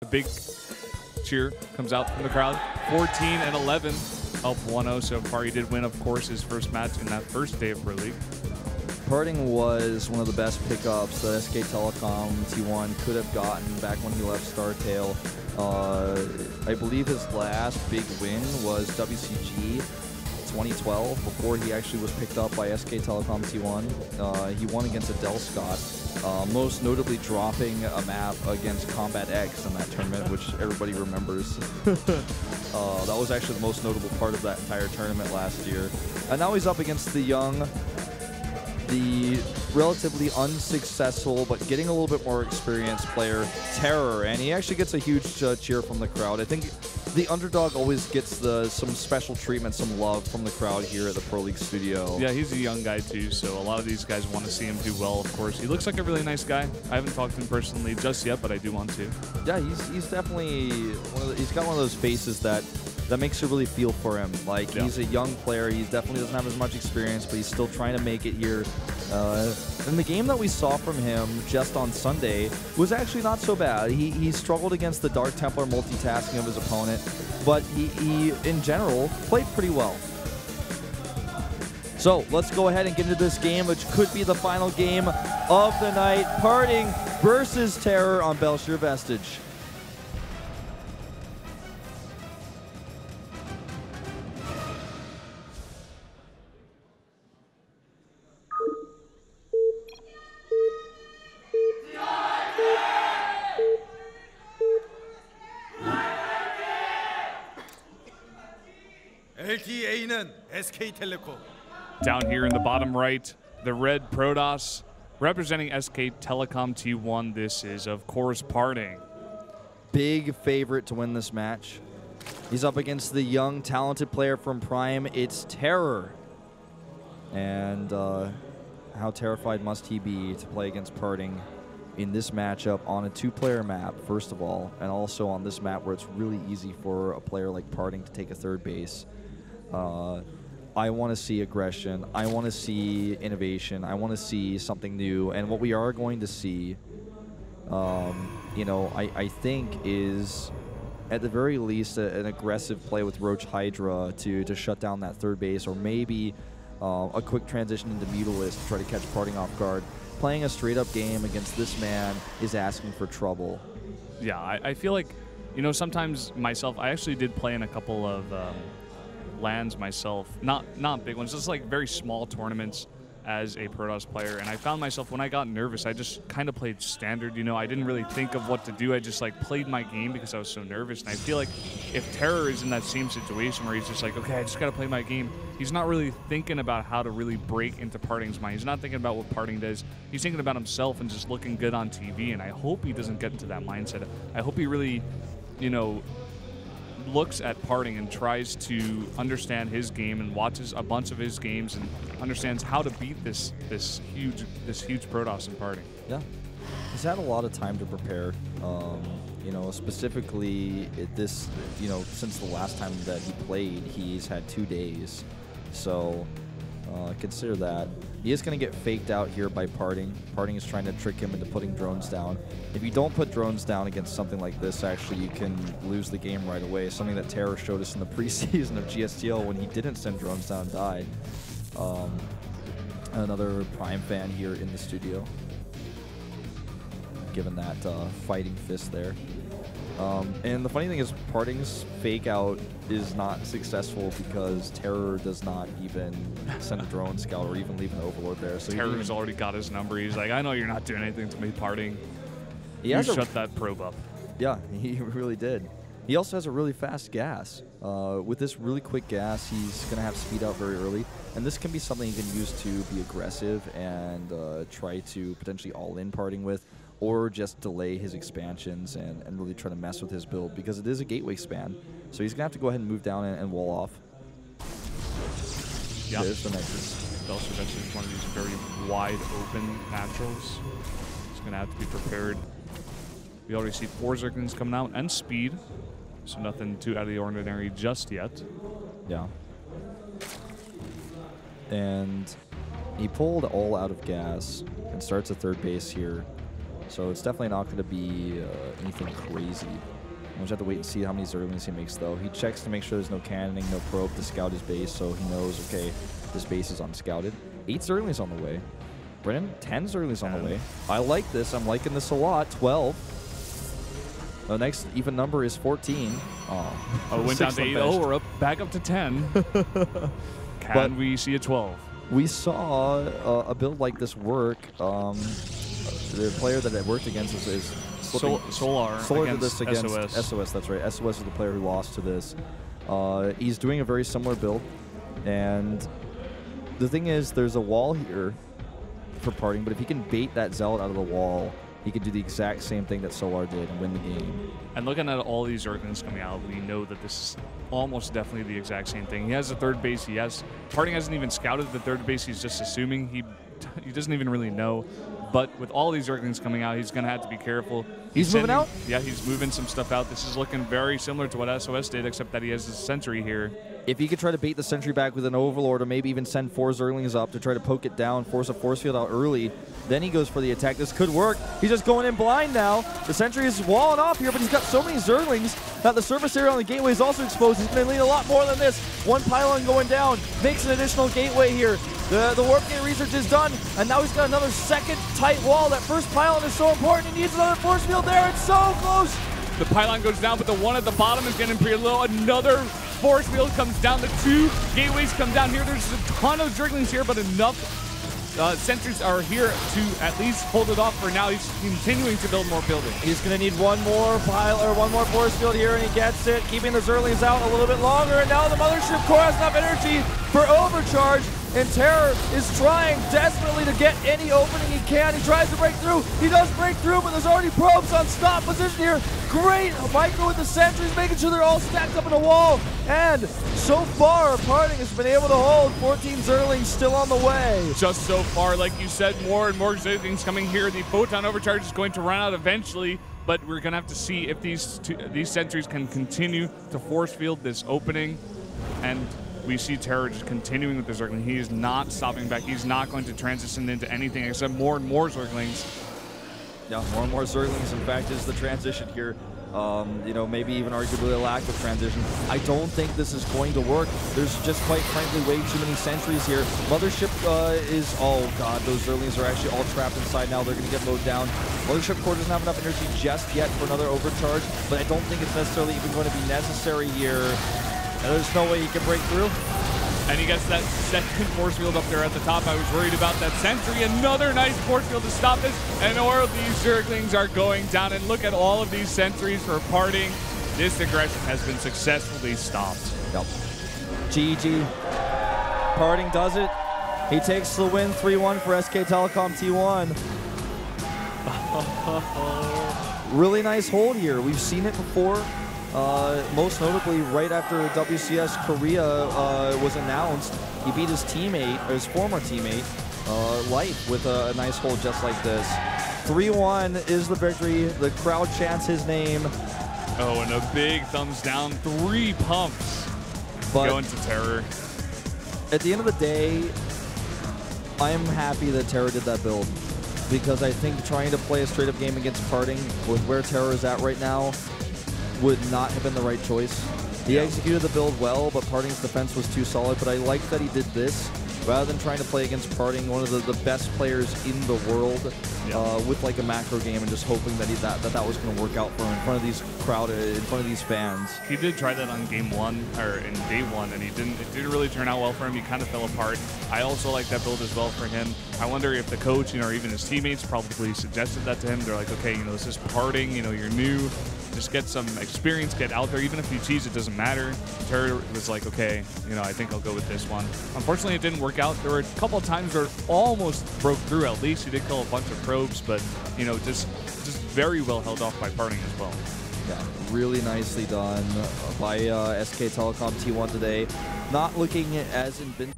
A big cheer comes out from the crowd. 14 and 11, up 1-0 so far. He did win, of course, his first match in that first day of Pro League. Parting was one of the best pickups that SKT1 could have gotten back when he left StarTale. I believe his last big win was WCG 2012, before he actually was picked up by SKT1. He won against Adele Scott, most notably dropping a map against Combat X in that tournament, which everybody remembers. That was actually the most notable part of that entire tournament last year. And now he's up against the young, the relatively unsuccessful but getting a little bit more experienced player, Terror, and he actually gets a huge cheer from the crowd. I think the underdog always gets some special treatment, some love from the crowd here at the Pro League studio. Yeah, he's a young guy too, so a lot of these guys want to see him do well, of course. He looks like a really nice guy. I haven't talked to him personally just yet, but I do want to. Yeah, he's definitely he's got one of those faces that makes you really feel for him. Like, yeah, he's a young player. He definitely doesn't have as much experience, but he's still trying to make it here. And the game that we saw from him just on Sunday was actually not so bad. He struggled against the Dark Templar multitasking of his opponent, but he in general, played pretty well. So let's go ahead and get into this game, which could be the final game of the night. Parting versus Terror on Bel'Shir-Vestige. LTA는 SK텔레콤. Down here in the bottom right, the red Protoss representing SKT1. This is, of course, Parting. Big favorite to win this match. He's up against the young, talented player from Prime. It's Terror. And how terrified must he be to play against Parting in this matchup on a two-player map, first of all, and also on this map where it's really easy for a player like Parting to take a third base. I want to see aggression. I want to see innovation. I want to see something new. And what we are going to see, you know, I think is, at the very least, an aggressive play with Roach Hydra to shut down that third base, or maybe a quick transition into Mutalist to try to catch Parting off guard. Playing a straight-up game against this man is asking for trouble. Yeah, I feel like, you know, sometimes myself, I actually did play in a couple of LANs myself, not big ones, just like very small tournaments as a Protoss player, and I found myself, when I got nervous, I just kind of played standard, you know. I didn't really think of what to do. I just like played my game because I was so nervous. And I feel like if Terror is in that same situation where he's just like, okay, I just got to play my game, he's not really thinking about how to really break into Parting's mind. He's not thinking about what Parting does. He's thinking about himself and just looking good on TV, and I hope he doesn't get into that mindset. I hope he really, you know, looks at Parting and tries to understand his game and watches a bunch of his games and understands how to beat this huge Protoss in Parting. Yeah, he's had a lot of time to prepare. You know, specifically you know, since the last time that he played, he's had 2 days. So consider that. He is going to get faked out here by Parting. Parting is trying to trick him into putting drones down. If you don't put drones down against something like this, actually, you can lose the game right away. Something that Terror showed us in the preseason of GSTL when he didn't send drones down and died. Another Prime fan here in the studio, given that fighting fist there. And the funny thing is, Parting's fake out is not successful because Terror does not even send a drone scout or even leave an overlord there. So Terror's already got his number. He's like, I know you're not doing anything to me, Parting. You shut that probe up. Yeah, he really did. He also has a really fast gas. With this really quick gas, he's going to have speed out very early. And this can be something he can use to be aggressive and try to potentially all-in Parting with, or just delay his expansions and really try to mess with his build, because it is a gateway span. So he's going to have to go ahead and move down and wall off. Yeah. There's the Nexus. Bel'Shir-Vestige is one of these very wide open naturals. He's going to have to be prepared. We already see 4 Zerglings coming out and speed, so nothing too out of the ordinary just yet. Yeah. And he pulled all out of gas and starts a third base here. So it's definitely not going to be anything crazy. We'll just have to wait and see how many Zerglings he makes, though. He checks to make sure there's no cannoning, no probe to scout his base, so he knows, okay, this base is unscouted. 8 Zerglings on the way. Brennan, 10 Zerglings on the way. I like this. I'm liking this a lot. 12. The next even number is 14. Oh, it went down to 8. Oh, we're up, back up to 10. Can we see a 12? We saw a build like this work. The player that it worked against is Solar did this against SOS. That's right. SOS is the player who lost to this. He's doing a very similar build, and the thing is, there's a wall here for parting. But if he can bait that Zealot out of the wall, he could do the exact same thing that Solar did and win the game. And looking at all these Zerglings coming out, we know that this is almost definitely the exact same thing. He has a third base. Parting hasn't even scouted the third base. He's just assuming. He doesn't even really know. But with all these Zerglings coming out, he's going to have to be careful. He's moving out? Yeah, he's moving some stuff out. This is looking very similar to what SOS did, except that he has his Sentry here. If he could try to bait the Sentry back with an Overlord, or maybe even send 4 Zerglings up to try to poke it down, force a force field out early, then he goes for the attack. This could work. He's just going in blind now. The Sentry is walling off here, but he's got so many Zerglings that the surface area on the gateway is also exposed. He's going to need a lot more than this. 1 pylon going down, makes an additional gateway here. The warp gate research is done, and now he's got another second tight wall. That first pylon is so important. He needs another force field there. It's so close. The pylon goes down, but the one at the bottom is getting pretty low. Another force field comes down. The 2 gateways come down here. There's a ton of Zerglings here, but enough sentries are here to at least hold it off for now. He's continuing to build more buildings. He's going to need one more force field here, and he gets it, keeping the Zerglings out a little bit longer. And now the Mothership Core has enough energy for overcharge. And Terror is trying desperately to get any opening he can. He tries to break through. He does break through, but there's already probes on stop position here. Great micro with the sentries, making sure they're all stacked up in a wall. And so far, Parting has been able to hold 14 Zerglings still on the way. Just so far, like you said, more and more Zerglings coming here. The Photon Overcharge is going to run out eventually, but we're going to have to see if these sentries can continue to force field this opening. And we see Terror just continuing with the Zergling. He is not stopping back. He's not going to transition into anything except more and more Zerglings. Yeah, more and more Zerglings, in fact, is the transition here. You know, maybe even arguably a lack of transition. I don't think this is going to work. There's just, quite frankly, way too many sentries here. Mothership is, oh god, those Zerglings are actually all trapped inside now. They're going to get mowed down. Mothership Core doesn't have enough energy just yet for another overcharge, but I don't think it's necessarily even going to be necessary here. And there's no way he can break through. And he gets that second force field up there at the top. I was worried about that sentry. Another nice force field to stop this. And all of these Zerglings are going down. And look at all of these sentries for Parting. This aggression has been successfully stopped. Yep. GG. Parting does it. He takes the win 3-1 for SK Telecom T1. Really nice hold here. We've seen it before. Most notably, right after WCS Korea was announced, he beat his teammate, or his former teammate, Light, with a nice hold just like this. 3-1 is the victory. The crowd chants his name. Oh, and a big thumbs down. 3 pumps going to Terror. At the end of the day, I am happy that Terror did that build, because I think trying to play a straight-up game against Parting with where Terror is at right now would not have been the right choice. He executed the build well, but Parting's defense was too solid. But I like that he did this rather than trying to play against Parting, one of the best players in the world, with like a macro game, and just hoping that that was going to work out for him in front of these crowd, in front of these fans. He did try that on game 1 or in day 1, and it didn't really turn out well for him. He kind of fell apart. I also like that build as well for him. I wonder if the coach, or even his teammates probably suggested that to him. They're like, okay, this is Parting. You're new. Just get some experience, get out there. Even if you cheese, it doesn't matter. Terror was like, okay, I think I'll go with this one. Unfortunately, it didn't work out. There were a couple of times where it almost broke through. At least he did kill a bunch of probes, but just very well held off by Parting as well. Yeah, really nicely done by SK Telecom T1 today. Not looking as invincible.